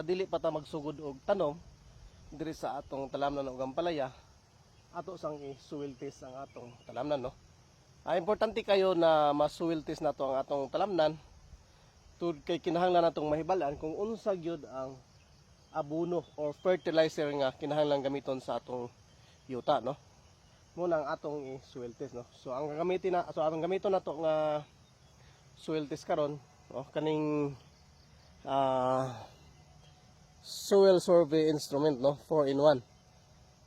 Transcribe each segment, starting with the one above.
dili pa ta magsugod og tanom diri sa atong talamnan ug ampalaya, ato sang i-soil test ang atong talamnan, no. Importante kayo na ma-soil test nato ang atong talamnan tud kay kinahanglan natong mahibalan kung unsa gyud ang abono or fertilizer nga kinahanglan gamiton sa atong yuta, no. Muna ang atong i-soil test, no. So ang gamiton nato nga soil test karon, no, kaning soil survey instrument, no, 4-in-1.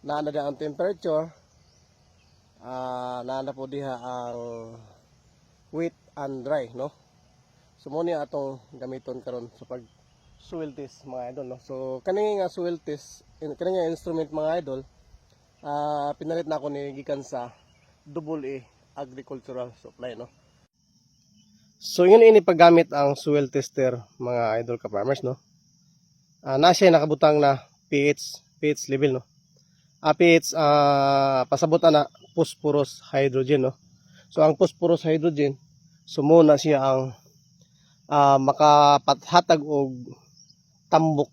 Naana ang temperature, naana po diha ang wet and dry, no. So mo ni atong gamiton karon sa pag soil test, mga idol, no. So kani nga soil test, kani nga instrument, mga idol, pinalit na ako ni gikan sa AA Agricultural Supply, no. So yun ini paggamit ang soil tester, mga idol ka farmers, no. Na siya nakabutang na pH level, no. pH pasabot na phosphorus hydrogen, no. So ang phosphorus hydrogen, sumuna siya ang makapathatag og tambok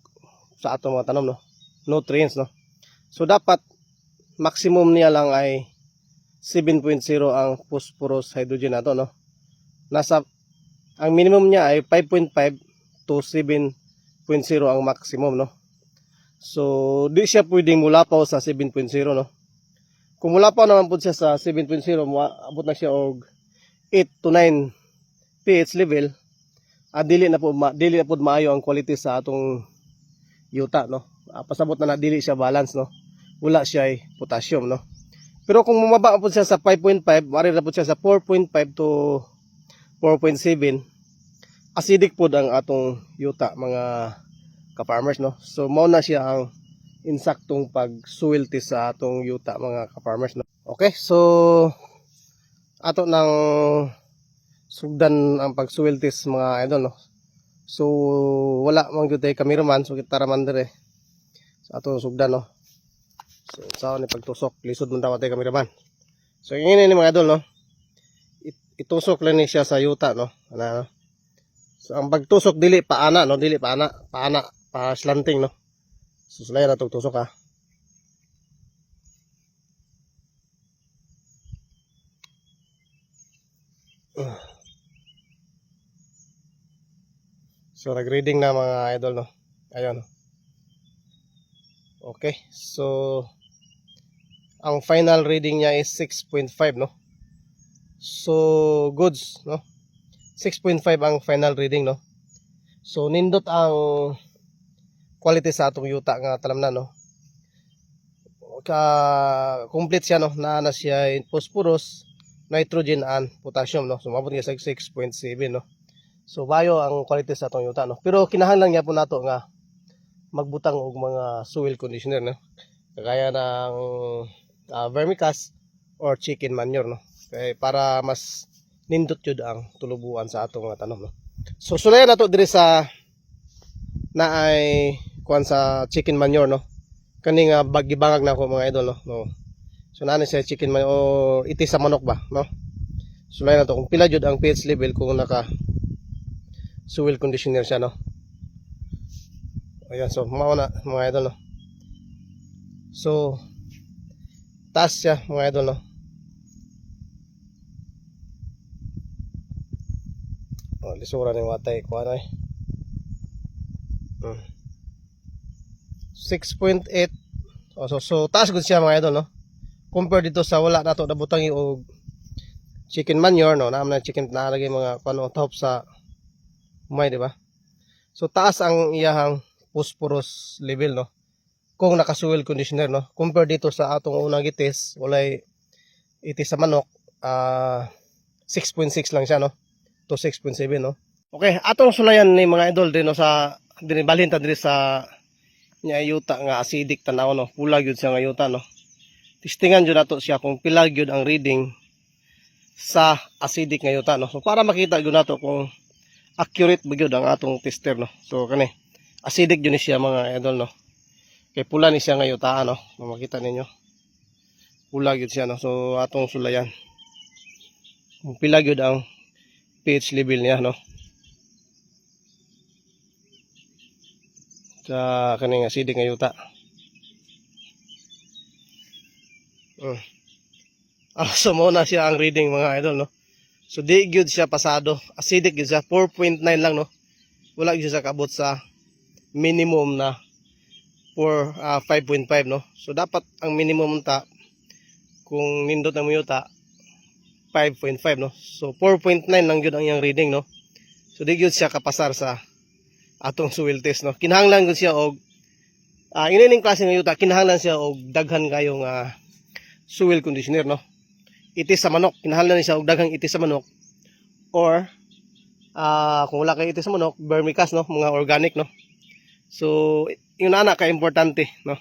sa atong mga tanom, no, nutrients, no. So dapat maximum niya lang ay 7.0 ang phosphorus hydrogen nato, no. Ang minimum niya ay 5.5 to 7.0 ang maximum, no. So di siya pwedeng mulapaw sa 7.0, no. Kung mulapaw naman po siya sa 7.0, abot na siya og 8 to 9 pH level, dili na po maayo ang quality sa atong yuta, no. Pasabot na dili siya balance, no. Wala siya ay potassium, no. Pero kung bumaba po siya sa 5.5, mari na po siya sa 4.5 to 4.7, acidic po ang atong yuta, mga ka-farmers, no. So mao na siya ang insaktong pag soil test sa atong yuta, mga ka-farmers, no. Okay, so ato nang sugdan ang pag soil test, mga idol, no. So wala man gyud tay cameraman, so kita raman dire sa ato sugdan, no. So sa ni pagtusok, lisod man daw tay cameraman. So ngini ni mga idol, no, itusok lang ni siya sa yuta, no. Ano, so ang pagtusok dili paana, no, dili paana pa slanting, no. So sulayan na itong tusok, ha. So nag-reading na, mga idol, no. Ayun. Okay, so ang final reading niya is 6.5, no. So goods, no. 6.5 ang final reading, no. So nindot ang quality sa atong yuta nga talamnan, no. Complete siya, no. Na siya in phosphorus, nitrogen and potassium, no. So mabot niya sa 6.7, no. So bayo ang quality sa atong yuta, no. Pero kinahanglan niya po nato nga magbutang og mga soil conditioner, no. Kagaya ng vermicast or chicken manure, no. Kaya para mas nindot yun ang tulubuan sa atong mga tanom, no. So sulayan nato diri sa naay kuan sa chicken manure, no. Kani nga bagibangag na ko, mga idol, no. So nani sa chicken manure o itis sa manok ba, no. Sulayan nato kung pila jud ang pH level kung naka soil conditioner siya, no. Ayan, so mao na, mga idol, no. So taas siya, mga idol, no. Lisura ni watay ko ano 6.8. So taas gud siya, mga idol, no. Compare dito sa wala nato nabutang og chicken manure, no. Naman chicken na lagi mga kuno top sa umay, di ba? So taas ang iyahang phosphorus level, no, kung naka soil conditioner, no. Compare dito sa atong unang itis, walay itis sa manok, 6.6 lang siya, no, to 6.7, no. Okay, atong sulayan ni, mga idol, din, no, sa dinibalhin ta diri sa nya yuta nga acidic tanaw, no. Pula gyud siya nga yuta, no. Testingan jud nato siya kung pila gyud ang reading sa acidic nga yuta, no. So para makita gyud nato kung accurate ba gyud ang atong tester, no. So kani acidic jud ni siya, mga idol, no. Kay pula ni siya nga yuta, no. Makita ninyo, pula gyud siya, no. So atong sulayan kung pila gyud ang pH level niya, no. sa kaning acidic nga yuta. So mo na siya ang reading mga idol, no. So di gyud siya pasado, acidic gyud siya 4.9 lang, no. Wala gyud siya kabot sa minimum na for 5.5, no. So dapat ang minimum ta kung nindot ang yuta 5.5, no. So 4.9 lang gyud ang iyang reading, no. So di gyud siya kapasar sa atong soil test, no. Kinahanglan gyud siya og inining klase ng yuta, kinahanglan siya og daghan kayong soil conditioner, no. Itis sa manok, kinahanglan siya og daghang itis sa manok, or kung wala kay itis sa manok, vermicast, no, mga organic, no. So yun na ka importante, no.